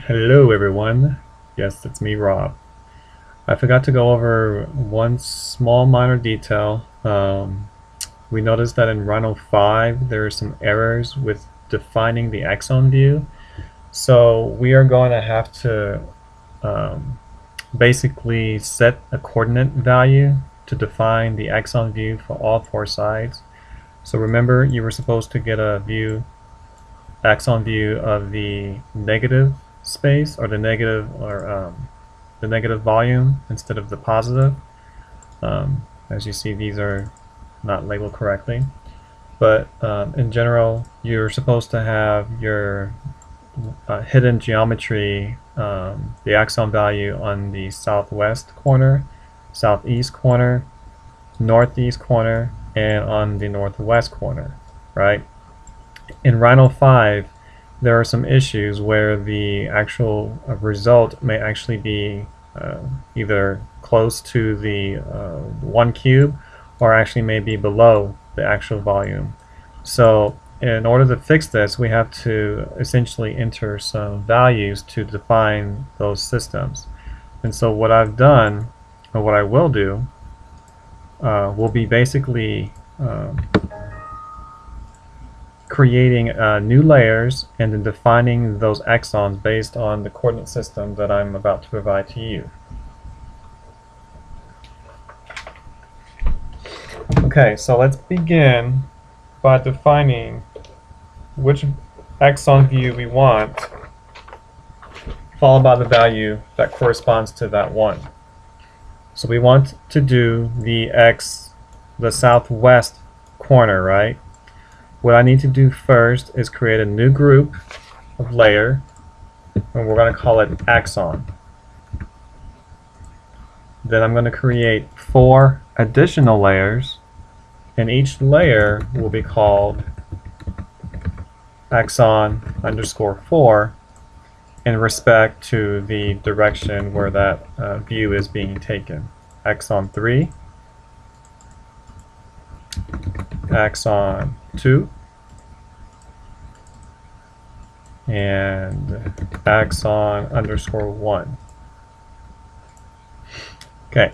Hello everyone. Yes, it's me, Rob. I forgot to go over one small minor detail. We noticed that in Rhino 5 there are some errors with defining the Axon view. So we are going to have to um, basically set a coordinate value to define the Axon view for all four sides. So remember, you were supposed to get a axon view of the negative space, or the negative volume instead of the positive. As you see, these are not labeled correctly, but in general you're supposed to have your hidden geometry, the axon value on the southwest corner, southeast corner, northeast corner, and on the northwest corner, right? In Rhino 5, there are some issues where the actual result may actually be either close to the 1 cube or actually may be below the actual volume. So in order to fix this, we have to essentially enter some values to define those systems. And so what I've done, or what I will do, will be basically creating new layers and then defining those axons based on the coordinate system that I'm about to provide to you. Okay, so let's begin by defining which axon view we want, followed by the value that corresponds to that one. So we want to do the southwest corner, right? What I need to do first is create a new group of layer, and we're going to call it Axon. Then I'm going to create 4 additional layers, and each layer will be called Axon underscore 4 in respect to the direction where that view is being taken. Axon 3, Axon 2, and axon underscore 1. Okay,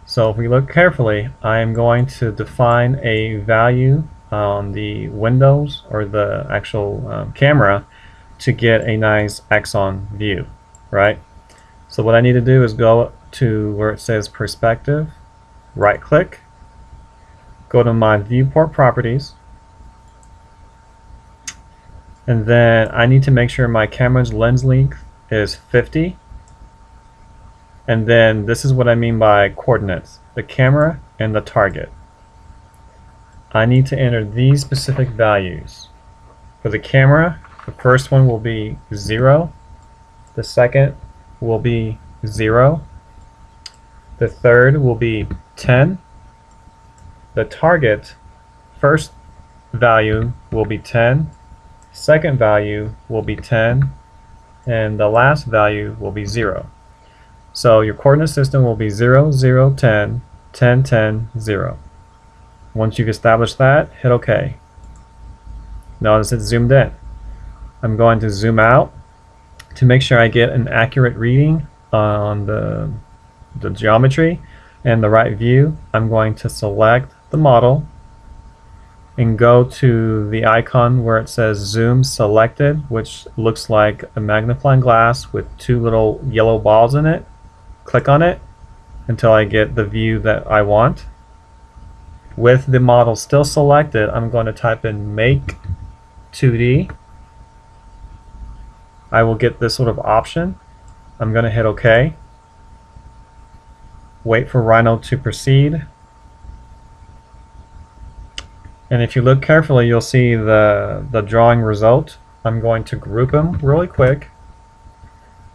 so if we look carefully, I am going to define a value on the windows or the actual camera to get a nice axon view, right? So what I need to do is go to where it says perspective, right click, go to my viewport properties, and then I need to make sure my camera's lens length is 50. And then this is what I mean by coordinates, the camera and the target. I need to enter these specific values. For the camera, the first one will be 0, the second will be 0, the third will be 10, the target first value will be 10, second value will be 10, and the last value will be 0. So your coordinate system will be 0, 0, 10, 10, 10, 0. Once you've established that, hit OK. Notice it's zoomed in. I'm going to zoom out to make sure I get an accurate reading on the geometry and the right view. I'm going to select the model and go to the icon where it says zoom selected, which looks like a magnifying glass with 2 little yellow balls in it. Click on it until I get the view that I want. With the model still selected, I'm going to type in make 2D. I will get this sort of option. I'm going to hit OK. Wait for Rhino to proceed. And if you look carefully, you'll see the drawing result. I'm going to group them really quick,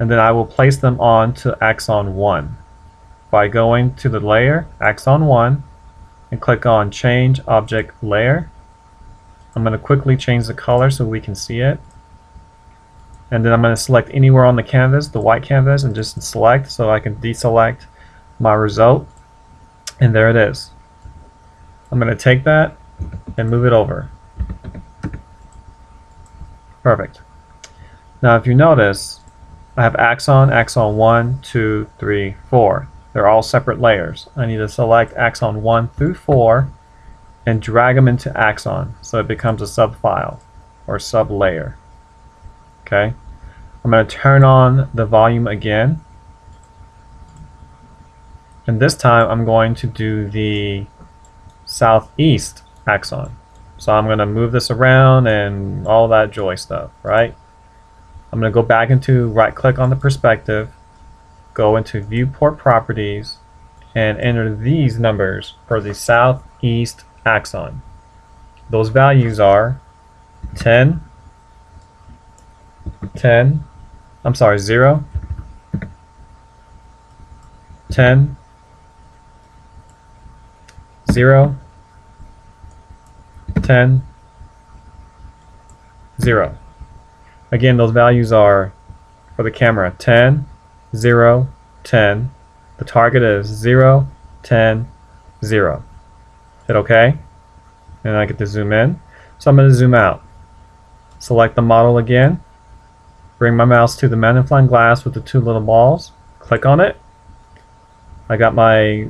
and then I will place them on to Axon 1 by going to the layer, Axon 1, and click on Change Object Layer. I'm going to quickly change the color so we can see it. And then I'm going to select anywhere on the canvas, the white canvas, and just select so I can deselect my result. And there it is. I'm going to take that and move it over. Perfect. Now if you notice, I have axon, axon 1, 2, 3, 4. They're all separate layers. I need to select axon 1 through 4 and drag them into axon so it becomes a subfile or sub-layer. Okay, I'm going to turn on the volume again, and this time I'm going to do the southeast axon. So I'm going to move this around and all that joy stuff, right? I'm going to go back into right click on the perspective, go into viewport properties, and enter these numbers for the southeast axon. Those values are 10, 10, I'm sorry, 0, 10, 0, 10, 0. Again, those values are for the camera 10, 0, 10. The target is 0, 10, 0. Hit OK, and I get to zoom in. So I'm going to zoom out. Select the model again. Bring my mouse to the magnifying glass with the two little balls. Click on it. I got my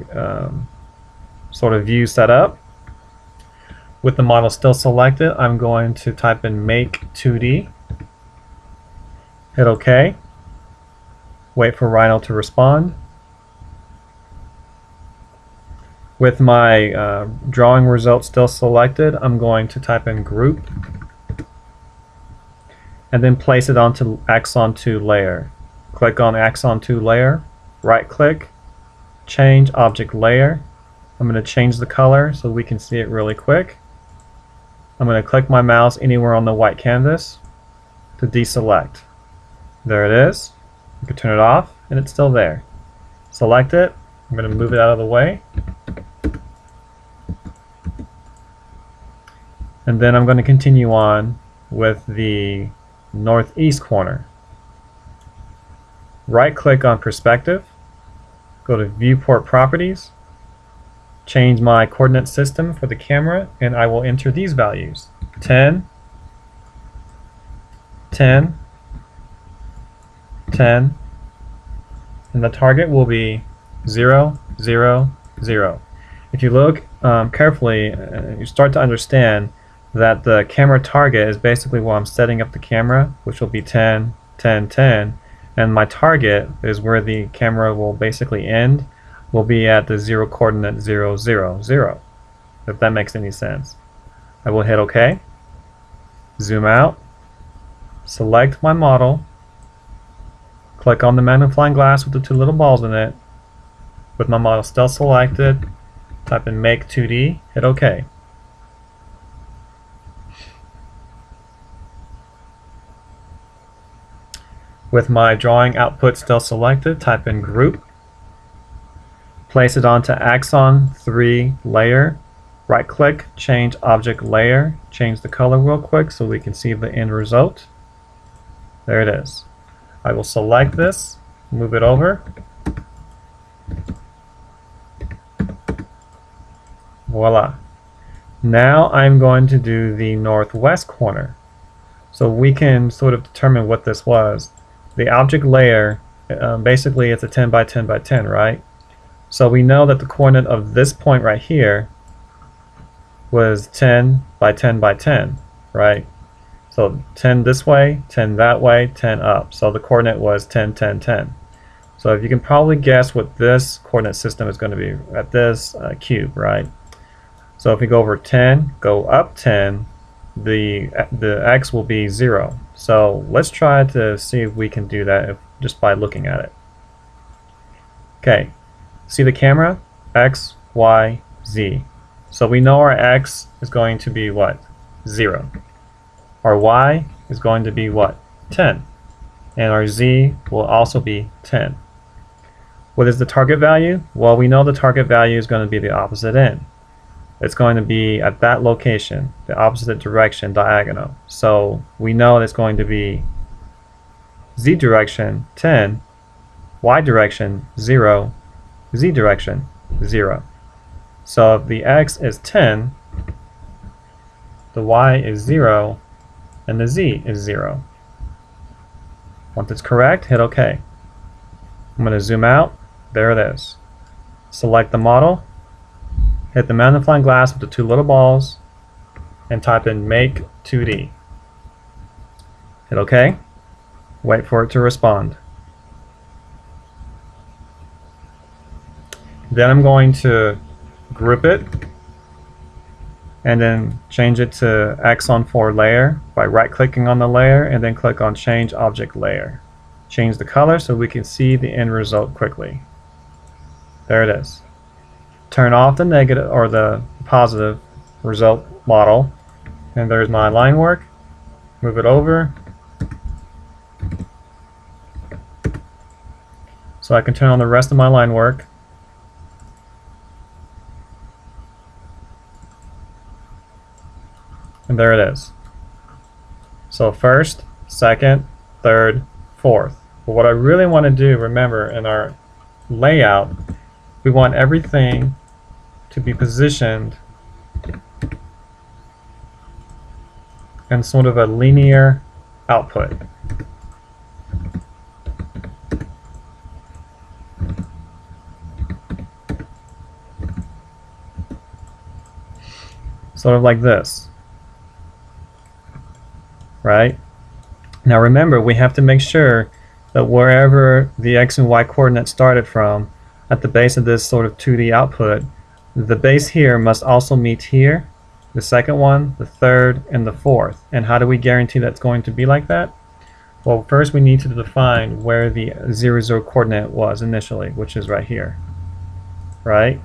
sort of view set up. With the model still selected, I'm going to type in make 2D. Hit OK. Wait for Rhino to respond. With my drawing result still selected, I'm going to type in group and then place it onto Axon 2 layer. Click on Axon 2 layer, right click, change object layer. I'm going to change the color so we can see it really quick. I'm going to click my mouse anywhere on the white canvas to deselect. There it is. You can turn it off and it's still there. Select it. I'm going to move it out of the way. And then I'm going to continue on with the northeast corner. Right click on perspective, go to viewport properties, change my coordinate system for the camera, and I will enter these values: 10, 10, 10, and the target will be 0, 0, 0. If you look carefully, you start to understand that the camera target is basically where I'm setting up the camera, which will be 10, 10, 10, and my target is where the camera will basically end, will be at the 0 coordinate 0, 0, 0, if that makes any sense. I will hit OK, zoom out, select my model, click on the magnifying glass with the two little balls in it. With my model still selected, type in make 2D, hit OK. With my drawing output still selected, type in group, place it onto Axon 3 layer, right click, change object layer, change the color real quick so we can see the end result. There it is. I will select this, move it over. Voila. Now I'm going to do the northwest corner. So we can sort of determine what this was. The object layer, basically it's a 10 by 10 by 10, right? So we know that the coordinate of this point right here was 10 by 10 by 10, right? So 10 this way, 10 that way, 10 up. So the coordinate was 10, 10, 10. So if you can probably guess what this coordinate system is going to be at this cube, right? So if we go over 10, go up 10, the x will be 0. So let's try to see if we can do that just by looking at it. Okay, see the camera? X, Y, Z. So we know our x is going to be what? 0. Our y is going to be what? 10. And our z will also be 10. What is the target value? Well, we know the target value is going to be the opposite end. It's going to be at that location, the opposite direction, diagonal. So we know it's going to be z direction 10, y direction 0, z direction 0. So if the x is 10, the y is 0, and the z is 0. Once it's correct, hit OK. I'm going to zoom out. There it is. Select the model, hit the magnifying glass with the two little balls, and type in Make 2D. Hit OK. Wait for it to respond. Then I'm going to group it and then change it to Axon 4 layer by right-clicking on the layer and then click on Change Object Layer. Change the color so we can see the end result quickly. There it is. Turn off the negative or the positive result model, and there's my line work. Move it over so I can turn on the rest of my line work. And there it is. So first, second, third, fourth. But what I really want to do, remember, in our layout, we want everything to be positioned in sort of a linear output. Sort of like this. Right? Now remember, we have to make sure that wherever the X and Y coordinates started from, at the base of this sort of 2D output, the base here must also meet here, the second one, the third, and the fourth. And how do we guarantee that's going to be like that? Well, first we need to define where the 0, 0 coordinate was initially, which is right here. Right?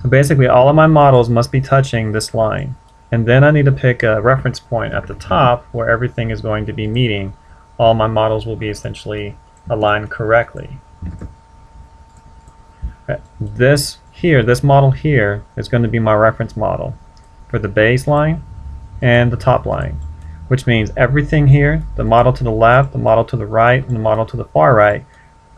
So basically all of my models must be touching this line. And then I need to pick a reference point at the top where everything is going to be meeting. All my models will be essentially aligned correctly. This model here is going to be my reference model for the baseline and the top line, which means everything here, the model to the left, the model to the right, and the model to the far right,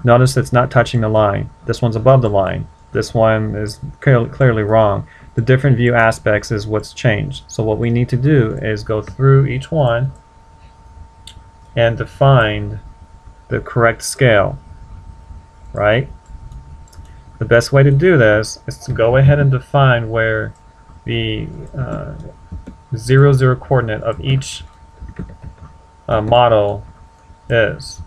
notice it's not touching the line. This one's above the line. This one is clearly wrong. The different view aspects is what's changed. So what we need to do is go through each one and define the correct scale, right? The best way to do this is to go ahead and define where the 0, 0 coordinate of each model is.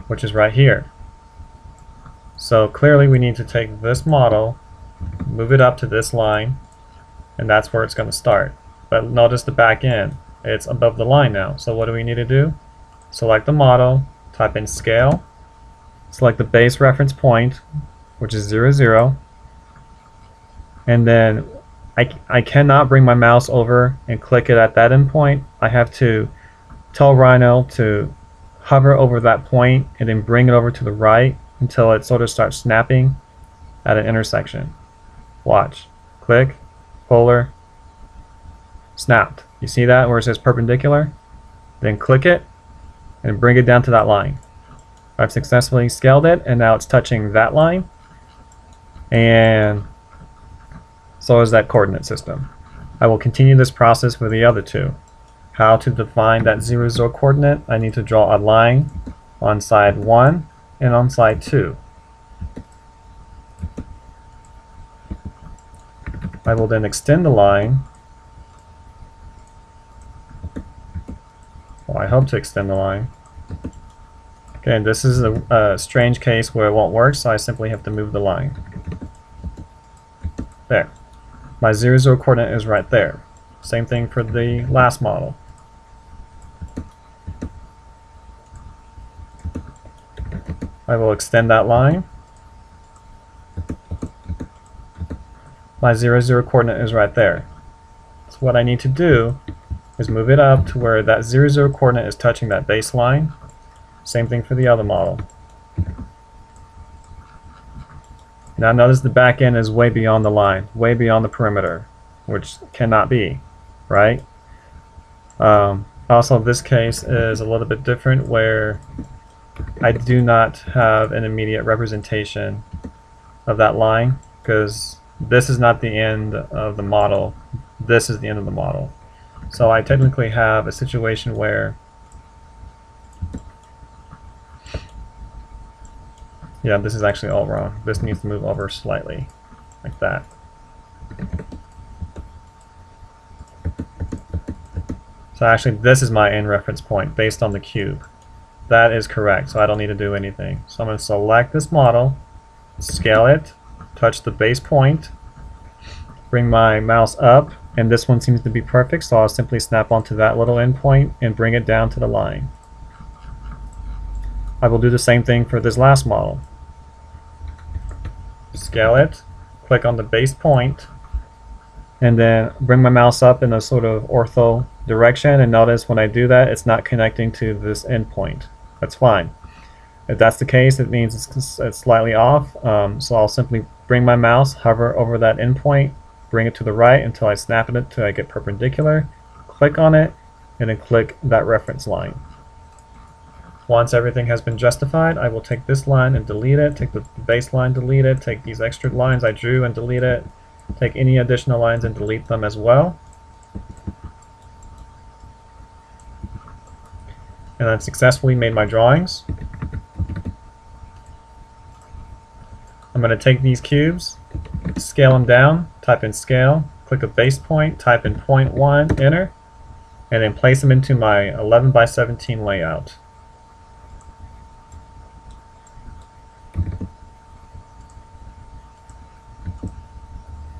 Which is right here. So clearly we need to take this model, move it up to this line, and that's where it's going to start. But notice the back end, it's above the line now. So what do we need to do? Select the model, type in scale, select the base reference point, which is 0, 0, and then I cannot bring my mouse over and click it at that endpoint. I have to tell Rhino to hover over that point and then bring it over to the right until it sort of starts snapping at an intersection. Watch. Click, polar, snapped. You see that where it says perpendicular? Then click it and bring it down to that line. I've successfully scaled it and now it's touching that line, and so is that coordinate system. I will continue this process for the other two. How to define that 0, 0 coordinate? I need to draw a line on side 1 and on side 2. I will then extend the line. Well, I hope to extend the line. Okay, and this is a strange case where it won't work, so I simply have to move the line. There. My 0, 0 coordinate is right there. Same thing for the last model. I will extend that line. My 0, 0 coordinate is right there. So what I need to do is move it up to where that 0, 0 coordinate is touching that baseline. Same thing for the other model. Now notice the back end is way beyond the line, way beyond the perimeter, which cannot be, right? Also, this case is a little bit different where I do not have an immediate representation of that line because this is not the end of the model. This is the end of the model. So I technically have a situation where, yeah, this is actually all wrong. This needs to move over slightly, like that. So actually this is my end reference point based on the cube. That is correct, so I don't need to do anything. So I'm going to select this model, scale it, touch the base point, bring my mouse up, and this one seems to be perfect, so I'll simply snap onto that little endpoint and bring it down to the line. I will do the same thing for this last model. Scale it, click on the base point, and then bring my mouse up in a sort of ortho direction, and notice when I do that it's not connecting to this endpoint. That's fine. If that's the case, it means it's slightly off, so I'll simply bring my mouse, hover over that endpoint, bring it to the right until I snap it until I get perpendicular, click on it, and then click that reference line. Once everything has been justified, I will take this line and delete it, take the baseline, delete it, take these extra lines I drew and delete it, take any additional lines and delete them as well. And I've successfully made my drawings. I'm going to take these cubes, scale them down, type in scale, click a base point, type in 0.1, enter, and then place them into my 11 by 17 layout.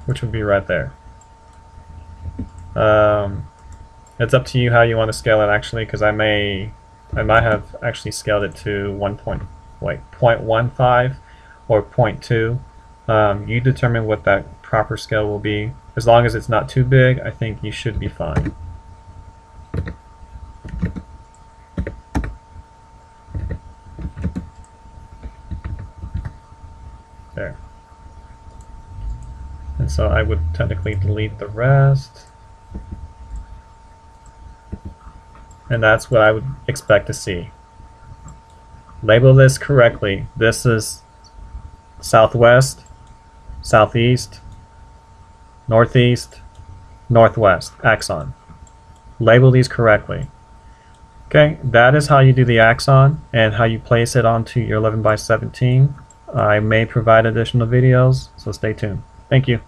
Which would be right there. It's up to you how you want to scale it actually, because I might have actually scaled it to 0.15 or 0.2. You determine what that proper scale will be. As long as it's not too big, I think you should be fine. There. And so I would technically delete the rest. And that's what I would expect to see. Label this correctly. This is southwest, southeast, northeast, northwest, axon. Label these correctly. Okay, that is how you do the axon and how you place it onto your 11 by 17. I may provide additional videos, so stay tuned. Thank you.